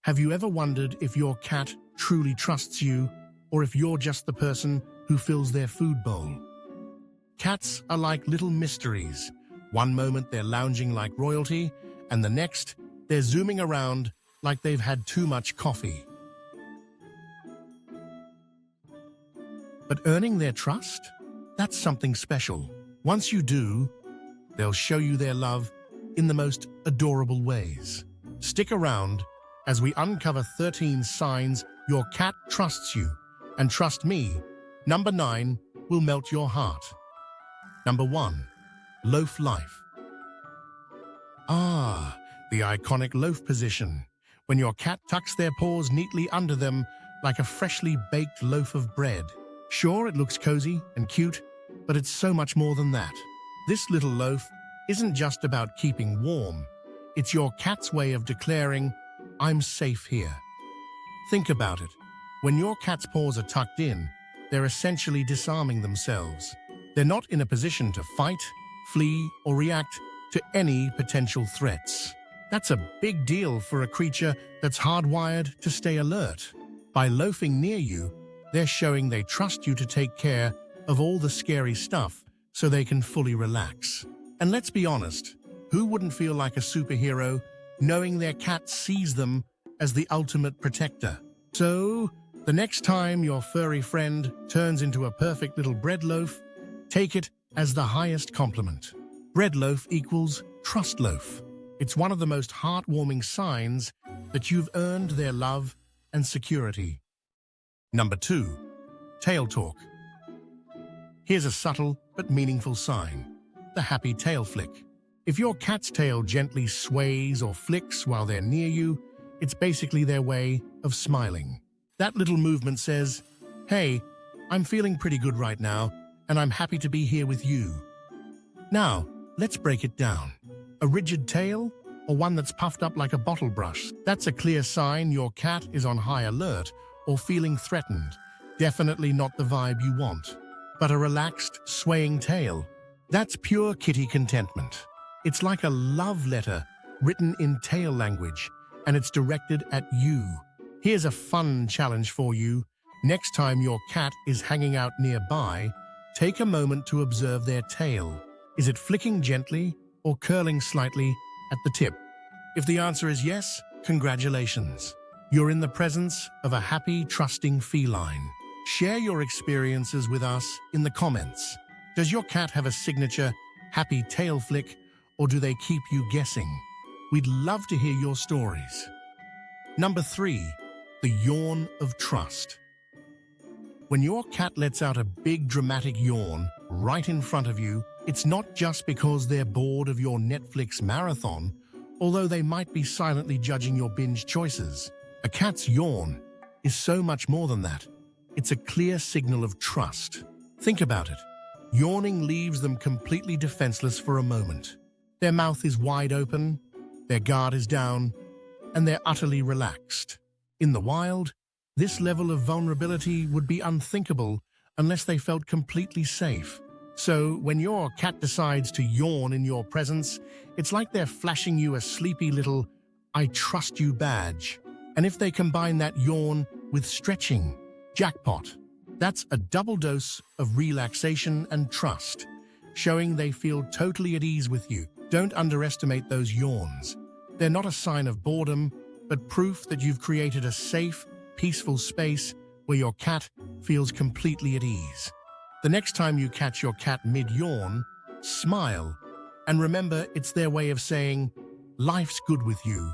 Have you ever wondered if your cat truly trusts you or if you're just the person who fills their food bowl? Cats are like little mysteries. One moment they're lounging like royalty, and the next they're zooming around like they've had too much coffee. But earning their trust? That's something special. Once you do, they'll show you their love in the most adorable ways. Stick around as we uncover 13 signs your cat trusts you. And trust me, number 9 will melt your heart. Number 1, loaf life. Ah, the iconic loaf position, when your cat tucks their paws neatly under them like a freshly baked loaf of bread. Sure, it looks cozy and cute, but it's so much more than that. This little loaf isn't just about keeping warm. It's your cat's way of declaring, "I'm safe here." Think about it. When your cat's paws are tucked in, they're essentially disarming themselves. They're not in a position to fight, flee, or react to any potential threats. That's a big deal for a creature that's hardwired to stay alert. By loafing near you, they're showing they trust you to take care of all the scary stuff so they can fully relax. And let's be honest, who wouldn't feel like a superhero knowing their cat sees them as the ultimate protector? So, the next time your furry friend turns into a perfect little bread loaf, take it as the highest compliment. Bread loaf equals trust loaf. It's one of the most heartwarming signs that you've earned their love and security. Number 2, tail talk. Here's a subtle but meaningful sign, the happy tail flick. If your cat's tail gently sways or flicks while they're near you, it's basically their way of smiling. That little movement says, "Hey, I'm feeling pretty good right now, and I'm happy to be here with you." Now, let's break it down. A rigid tail, or one that's puffed up like a bottle brush? That's a clear sign your cat is on high alert or feeling threatened. Definitely not the vibe you want. But a relaxed, swaying tail, that's pure kitty contentment. It's like a love letter written in tail language, and it's directed at you. Here's a fun challenge for you. Next time your cat is hanging out nearby, take a moment to observe their tail. Is it flicking gently or curling slightly at the tip? If the answer is yes, congratulations. You're in the presence of a happy, trusting feline. Share your experiences with us in the comments. Does your cat have a signature happy tail flick, or do they keep you guessing? We'd love to hear your stories. Number 3, the yawn of trust. When your cat lets out a big dramatic yawn right in front of you, it's not just because they're bored of your Netflix marathon, although they might be silently judging your binge choices. A cat's yawn is so much more than that. It's a clear signal of trust. Think about it. Yawning leaves them completely defenseless for a moment. Their mouth is wide open, their guard is down, and they're utterly relaxed. In the wild, this level of vulnerability would be unthinkable unless they felt completely safe. So when your cat decides to yawn in your presence, it's like they're flashing you a sleepy little "I trust you" badge. And if they combine that yawn with stretching, jackpot. That's a double dose of relaxation and trust, showing they feel totally at ease with you. Don't underestimate those yawns. They're not a sign of boredom, but proof that you've created a safe, peaceful space where your cat feels completely at ease. The next time you catch your cat mid-yawn, smile, and remember it's their way of saying, "Life's good with you."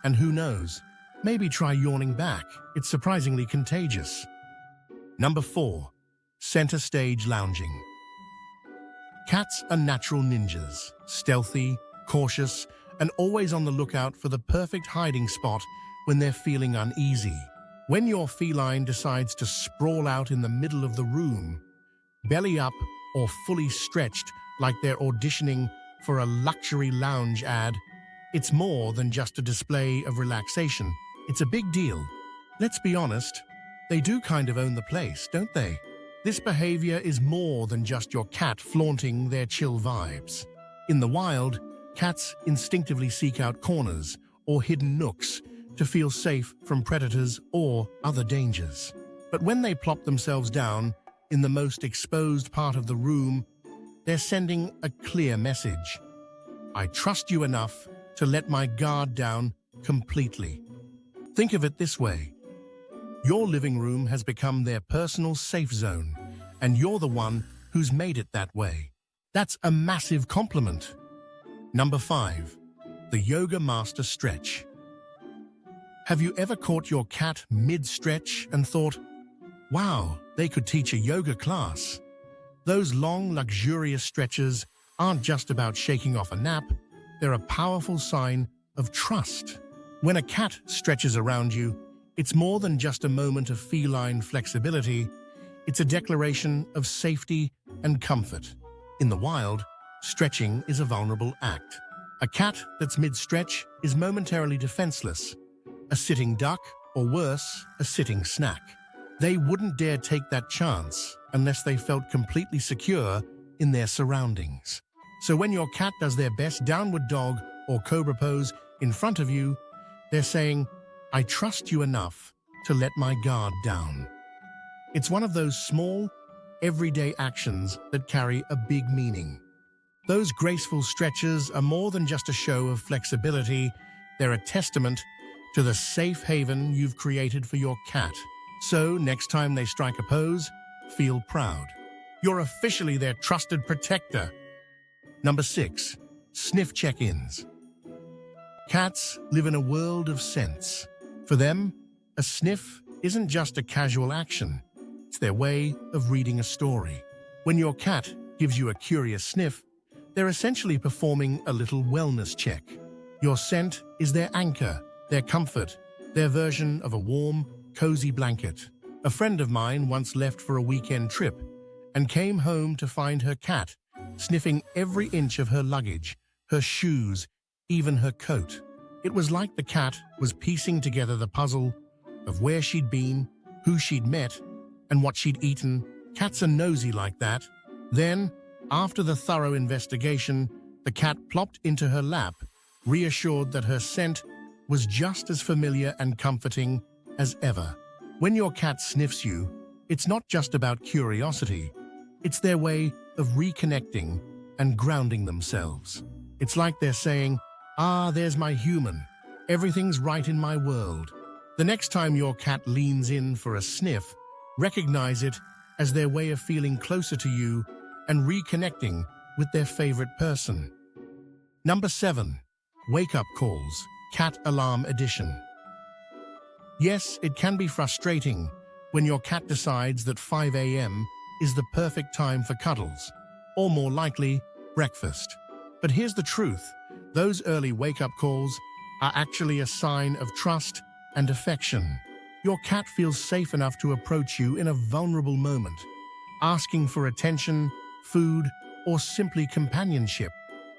And who knows, maybe try yawning back. It's surprisingly contagious. Number 4, center stage lounging. Cats are natural ninjas, stealthy, cautious, and always on the lookout for the perfect hiding spot when they're feeling uneasy. When your feline decides to sprawl out in the middle of the room, belly up or fully stretched like they're auditioning for a luxury lounge ad, it's more than just a display of relaxation. It's a big deal. Let's be honest, they do kind of own the place, don't they? This behavior is more than just your cat flaunting their chill vibes. In the wild, cats instinctively seek out corners or hidden nooks to feel safe from predators or other dangers. But when they plop themselves down in the most exposed part of the room, they're sending a clear message. I trust you enough to let my guard down completely. Think of it this way. Your living room has become their personal safe zone, and you're the one who's made it that way. That's a massive compliment. Number 5. The Yoga Master Stretch. Have you ever caught your cat mid-stretch and thought, wow, they could teach a yoga class? Those long, luxurious stretches aren't just about shaking off a nap, they're a powerful sign of trust. When a cat stretches around you, it's more than just a moment of feline flexibility, it's a declaration of safety and comfort. In the wild, stretching is a vulnerable act. A cat that's mid-stretch is momentarily defenseless, a sitting duck, or worse, a sitting snack. They wouldn't dare take that chance unless they felt completely secure in their surroundings. So when your cat does their best downward dog or cobra pose in front of you, they're saying, I trust you enough to let my guard down. It's one of those small, everyday actions that carry a big meaning. Those graceful stretches are more than just a show of flexibility, they're a testament to the safe haven you've created for your cat. So next time they strike a pose, feel proud. You're officially their trusted protector. Number 6. Sniff check-ins. Cats live in a world of scents. For them, a sniff isn't just a casual action. It's their way of reading a story. When your cat gives you a curious sniff, they're essentially performing a little wellness check. Your scent is their anchor, their comfort, their version of a warm, cozy blanket. A friend of mine once left for a weekend trip and came home to find her cat sniffing every inch of her luggage, her shoes, even her coat. It was like the cat was piecing together the puzzle of where she'd been, who she'd met, and what she'd eaten. Cats are nosy like that. Then, after the thorough investigation, the cat plopped into her lap, reassured that her scent was just as familiar and comforting as ever. When your cat sniffs you, it's not just about curiosity. It's their way of reconnecting and grounding themselves. It's like they're saying, ah, there's my human. Everything's right in my world. The next time your cat leans in for a sniff, recognize it as their way of feeling closer to you and reconnecting with their favorite person. Number 7. Wake-up calls, Cat Alarm Edition. Yes, it can be frustrating when your cat decides that 5 a.m. is the perfect time for cuddles, or more likely, breakfast. But here's the truth. Those early wake-up calls are actually a sign of trust and affection. Your cat feels safe enough to approach you in a vulnerable moment, asking for attention, food, or simply companionship.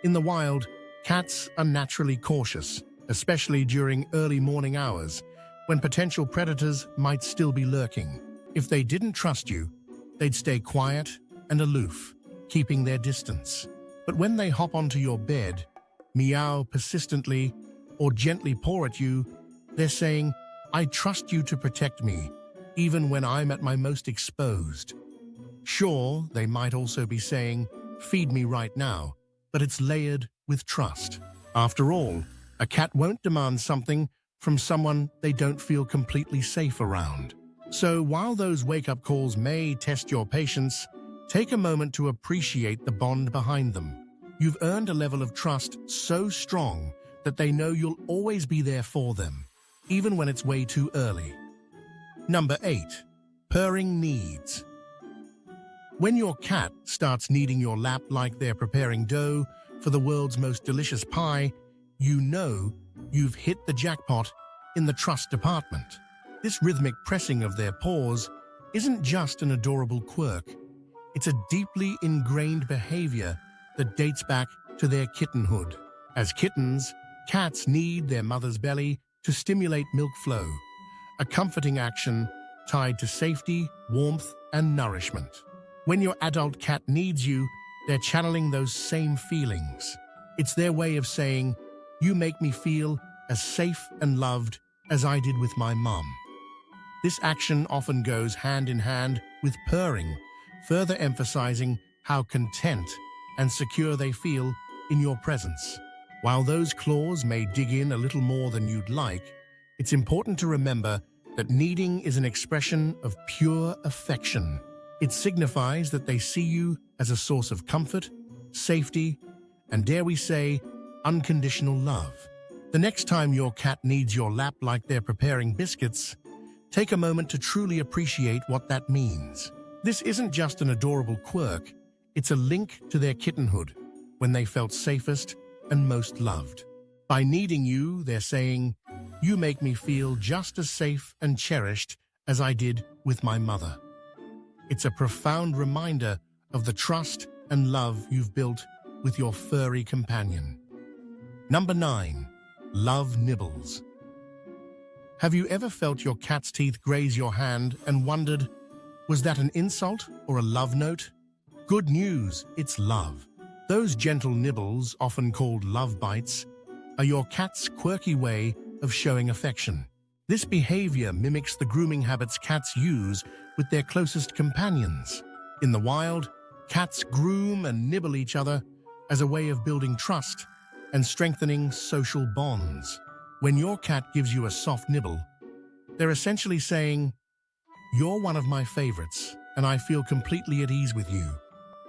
In the wild, cats are naturally cautious, especially during early morning hours, when potential predators might still be lurking. If they didn't trust you, they'd stay quiet and aloof, keeping their distance. But when they hop onto your bed, meow persistently, or gently paw at you, they're saying, I trust you to protect me, even when I'm at my most exposed. Sure, they might also be saying, feed me right now, but it's layered with trust. After all, a cat won't demand something from someone they don't feel completely safe around. So while those wake-up calls may test your patience, take a moment to appreciate the bond behind them. You've earned a level of trust so strong that they know you'll always be there for them, even when it's way too early. Number 8. Purring kneads. When your cat starts kneading your lap like they're preparing dough for the world's most delicious pie, you know you've hit the jackpot in the trust department. This rhythmic pressing of their paws isn't just an adorable quirk. It's a deeply ingrained behavior that dates back to their kittenhood. As kittens, cats knead their mother's belly to stimulate milk flow, a comforting action tied to safety, warmth, and nourishment. When your adult cat needs you, they're channeling those same feelings. It's their way of saying, you make me feel as safe and loved as I did with my mum. This action often goes hand in hand with purring, further emphasizing how content and secure they feel in your presence. While those claws may dig in a little more than you'd like, it's important to remember that kneading is an expression of pure affection. It signifies that they see you as a source of comfort, safety, and dare we say, unconditional love. The next time your cat needs your lap like they're preparing biscuits, take a moment to truly appreciate what that means. This isn't just an adorable quirk, it's a link to their kittenhood, when they felt safest and most loved. By needing you, they're saying, "You make me feel just as safe and cherished as I did with my mother." It's a profound reminder of the trust and love you've built with your furry companion. Number 9. Love nibbles. Have you ever felt your cat's teeth graze your hand and wondered, was that an insult or a love note? Good news, it's love. Those gentle nibbles, often called love bites, are your cat's quirky way of showing affection. This behavior mimics the grooming habits cats use with their closest companions. In the wild, cats groom and nibble each other as a way of building trust and strengthening social bonds. When your cat gives you a soft nibble, they're essentially saying, "You're one of my favorites, and I feel completely at ease with you."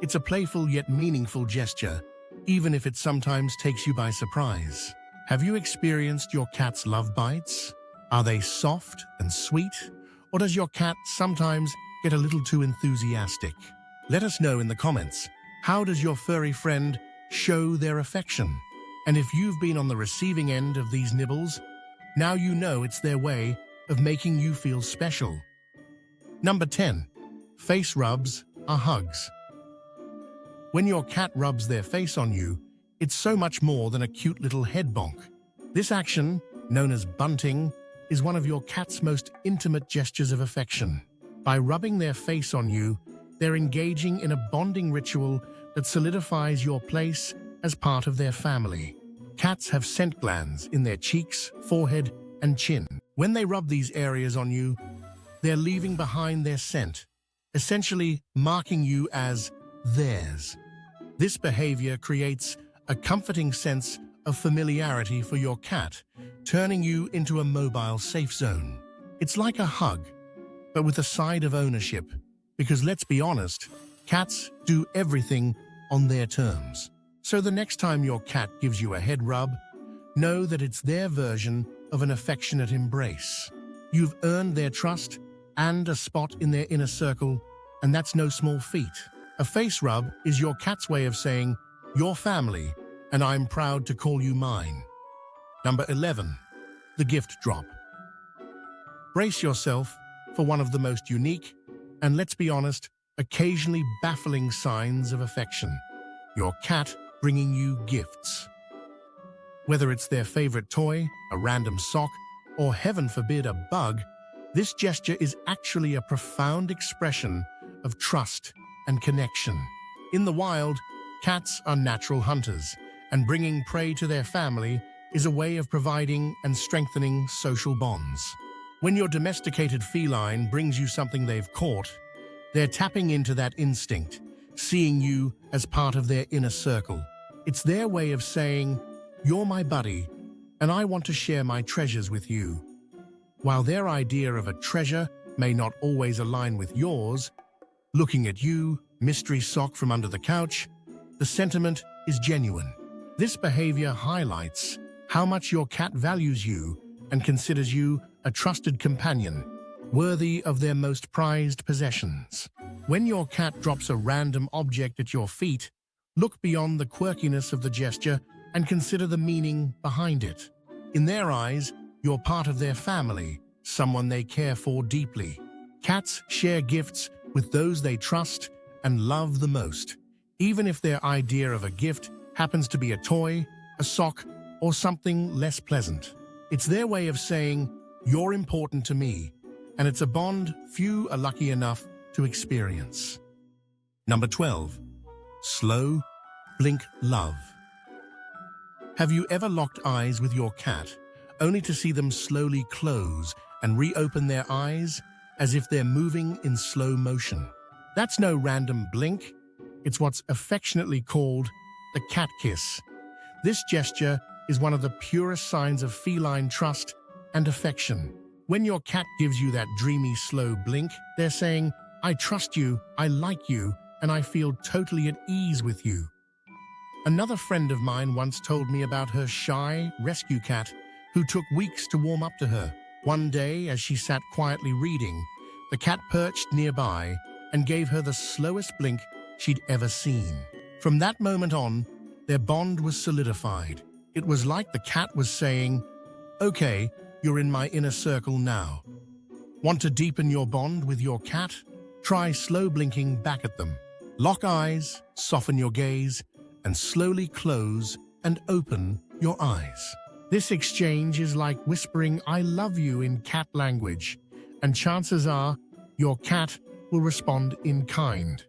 It's a playful yet meaningful gesture, even if it sometimes takes you by surprise. Have you experienced your cat's love bites? Are they soft and sweet, or does your cat sometimes get a little too enthusiastic? Let us know in the comments. How does your furry friend show their affection? And if you've been on the receiving end of these nibbles, now you know it's their way of making you feel special. Number 10. Face rubs are hugs. When your cat rubs their face on you, it's so much more than a cute little head bonk. This action, known as bunting, is one of your cat's most intimate gestures of affection. By rubbing their face on you, they're engaging in a bonding ritual that solidifies your place as part of their family. Cats have scent glands in their cheeks, forehead, and chin. When they rub these areas on you, they're leaving behind their scent, essentially marking you as theirs. This behavior creates a comforting sense of familiarity for your cat, turning you into a mobile safe zone. It's like a hug, but with a side of ownership, because let's be honest, cats do everything on their terms. So the next time your cat gives you a head rub, know that it's their version of an affectionate embrace. You've earned their trust and a spot in their inner circle, and that's no small feat. A face rub is your cat's way of saying, "You're family, and I'm proud to call you mine." Number 11. The gift drop. Brace yourself for one of the most unique, and let's be honest, occasionally baffling signs of affection. Your cat bringing you gifts. Whether it's their favorite toy, a random sock, or heaven forbid, a bug, this gesture is actually a profound expression of trust and connection. In the wild, cats are natural hunters, and bringing prey to their family is a way of providing and strengthening social bonds. When your domesticated feline brings you something they've caught, they're tapping into that instinct, seeing you as part of their inner circle. It's their way of saying, "You're my buddy, and I want to share my treasures with you." While their idea of a treasure may not always align with yours, looking at you, mystery sock from under the couch, the sentiment is genuine. This behavior highlights how much your cat values you and considers you a trusted companion, worthy of their most prized possessions. When your cat drops a random object at your feet, look beyond the quirkiness of the gesture and consider the meaning behind it. In their eyes, you're part of their family, someone they care for deeply. Cats share gifts with those they trust and love the most, even if their idea of a gift happens to be a toy, a sock, or something less pleasant. It's their way of saying, "You're important to me," and it's a bond few are lucky enough to experience. Number 12. Slow, blink love. Have you ever locked eyes with your cat, only to see them slowly close and reopen their eyes as if they're moving in slow motion. That's no random blink. It's what's affectionately called the cat kiss. This gesture is one of the purest signs of feline trust and affection. When your cat gives you that dreamy, slow blink, they're saying, "I trust you, I like you, and I feel totally at ease with you." Another friend of mine once told me about her shy rescue cat who took weeks to warm up to her. One day, as she sat quietly reading, the cat perched nearby and gave her the slowest blink she'd ever seen. From that moment on, their bond was solidified. It was like the cat was saying, "Okay, you're in my inner circle now." Want to deepen your bond with your cat? Try slow blinking back at them. Lock eyes, soften your gaze, and slowly close and open your eyes. This exchange is like whispering "I love you" in cat language, and chances are your cat will respond in kind.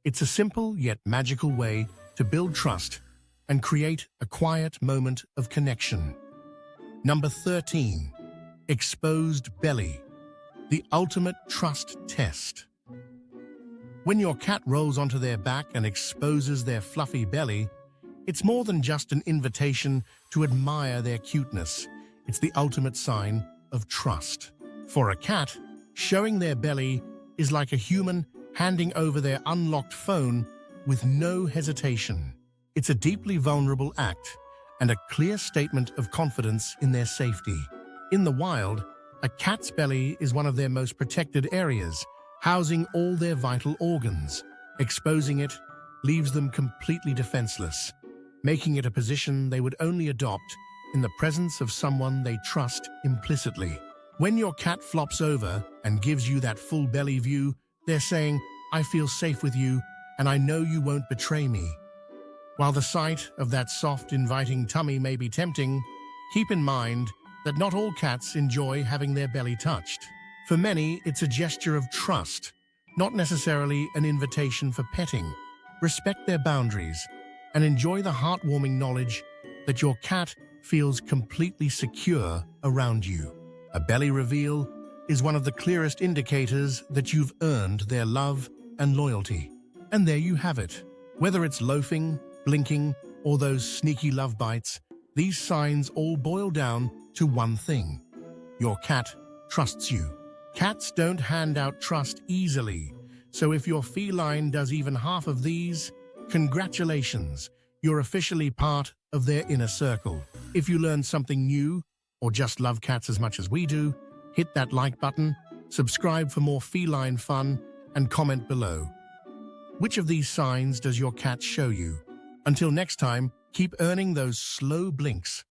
It's a simple yet magical way to build trust and create a quiet moment of connection. Number 13. Exposed belly. The ultimate trust test. When your cat rolls onto their back and exposes their fluffy belly, it's more than just an invitation to admire their cuteness. It's the ultimate sign of trust. For a cat, showing their belly is like a human handing over their unlocked phone with no hesitation. It's a deeply vulnerable act and a clear statement of confidence in their safety. In the wild, a cat's belly is one of their most protected areas, housing all their vital organs. Exposing it leaves them completely defenseless, making it a position they would only adopt in the presence of someone they trust implicitly. When your cat flops over and gives you that full belly view, they're saying, "I feel safe with you, and I know you won't betray me." While the sight of that soft, inviting tummy may be tempting, keep in mind that not all cats enjoy having their belly touched. For many, it's a gesture of trust, not necessarily an invitation for petting. Respect their boundaries and enjoy the heartwarming knowledge that your cat feels completely secure around you. A belly reveal is one of the clearest indicators that you've earned their love and loyalty. And there you have it. Whether it's loafing, blinking, or those sneaky love bites, these signs all boil down to one thing: your cat trusts you. Cats don't hand out trust easily, so if your feline does even half of these, congratulations, you're officially part of their inner circle. If you learned something new, or just love cats as much as we do, hit that like button, subscribe for more feline fun, and comment below. Which of these signs does your cat show you? Until next time, keep earning those slow blinks.